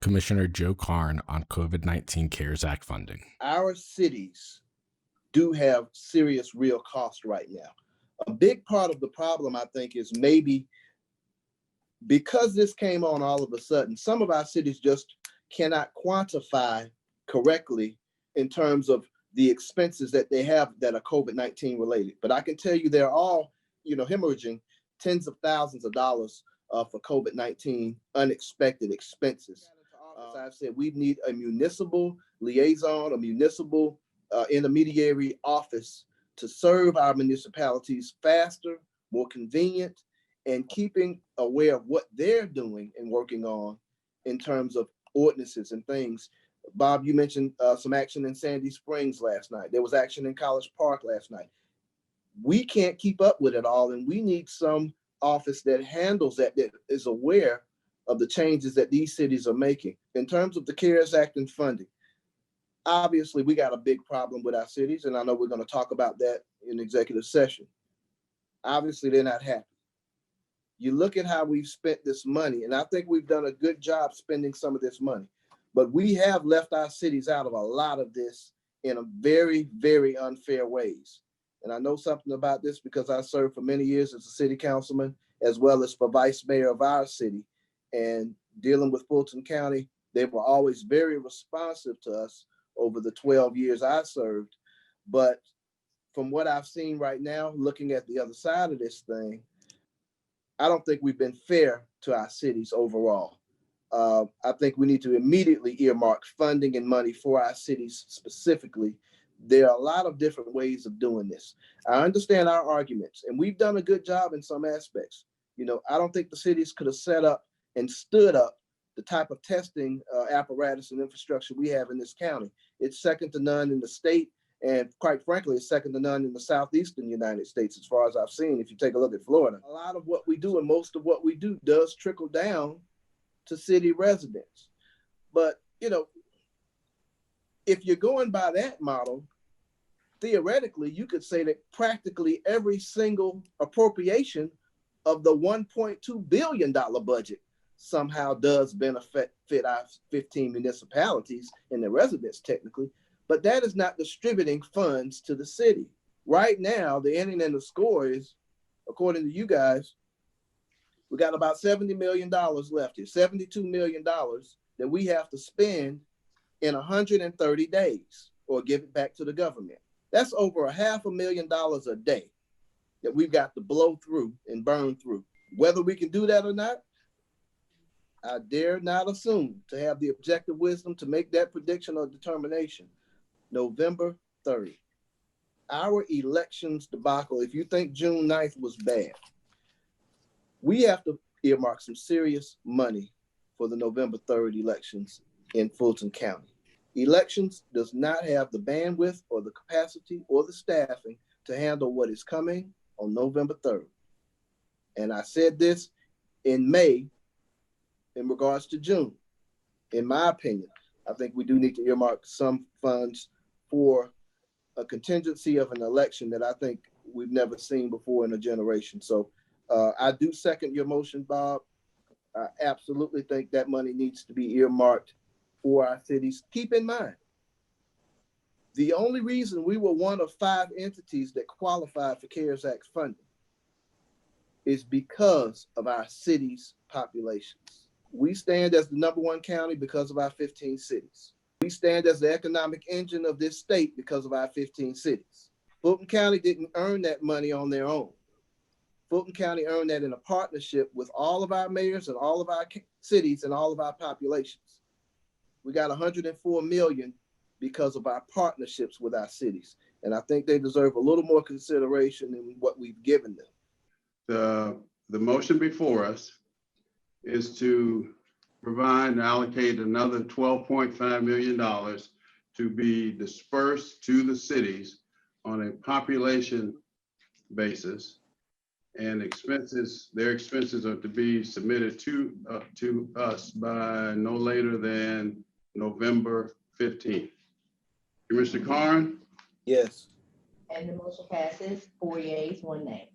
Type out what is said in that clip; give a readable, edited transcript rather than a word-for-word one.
Commissioner Joe Karn on COVID-19 CARES Act funding. Our cities do have serious real cost right now. A big part of the problem, I think, is maybe because this came on all of a sudden, some of our cities just cannot quantify correctly in terms of the expenses that they have that are COVID-19 related. But I can tell you they're all, hemorrhaging tens of thousands of dollars for COVID-19 unexpected expenses. As I've said, we need a municipal liaison, a municipal intermediary office to serve our municipalities faster, more convenient, and keeping aware of what they're doing and working on in terms of ordinances and things. Bob, you mentioned some action in Sandy Springs last night. There was action in College Park last night. We can't keep up with it all, and we need some office that handles that is aware of the changes that these cities are making. In terms of the CARES Act and funding, obviously we got a big problem with our cities, and I know we're going to talk about that in executive session. Obviously, they're not happy. You look at how we've spent this money, and I think we've done a good job spending some of this money, but we have left our cities out of a lot of this in a very, very unfair ways. And I know something about this because I served for many years as a city councilman, as well as for vice mayor of our city. And dealing with Fulton County, they were always very responsive to us over the 12 years I served. But from what I've seen right now, looking at the other side of this thing, I don't think we've been fair to our cities overall. I think we need to immediately earmark funding and money for our cities specifically. There are a lot of different ways of doing this. I understand our arguments, and we've done a good job in some aspects. I don't think the cities could have set up and stood up the type of testing apparatus and infrastructure we have in this county. It's second to none in the state, and quite frankly, it's second to none in the southeastern United States, as far as I've seen, if you take a look at Florida. A lot of what we do and most of what we do does trickle down to city residents. But, if you're going by that model, theoretically, you could say that practically every single appropriation of the $1.2 billion budget somehow does benefit our 15 municipalities and the residents technically, but that is not distributing funds to the city. Right now, the ending and the score is, according to you guys, we got about $70 million left here, $72 million that we have to spend in 130 days or give it back to the government. That's over $500,000 a day that we've got to blow through and burn through. Whether we can do that or not, I dare not assume to have the objective wisdom to make that prediction or determination. November 3rd. Our elections debacle, if you think June 9th was bad, we have to earmark some serious money for the November 3rd elections in Fulton County. Elections does not have the bandwidth or the capacity or the staffing to handle what is coming on November 3rd. And I said this in May in regards to June. In my opinion, I think we do need to earmark some funds for a contingency of an election that I think we've never seen before in a generation. So I do second your motion, Bob. I absolutely think that money needs to be earmarked for our cities. Keep in mind, the only reason we were one of 5 entities that qualified for CARES Act funding is because of our cities' populations. We stand as the #1 county because of our 15 cities. We stand as the economic engine of this state because of our 15 cities. Fulton County didn't earn that money on their own. Fulton County earned that in a partnership with all of our mayors and all of our cities and all of our populations. We got $104 million because of our partnerships with our cities. And I think they deserve a little more consideration than what we've given them. The motion before us is to provide and allocate another $12.5 million to be dispersed to the cities on a population basis, and their expenses are to be submitted to us by no later than November 15th. Commissioner Karn? Yes. And the motion passes 4 yeas, 1 nay.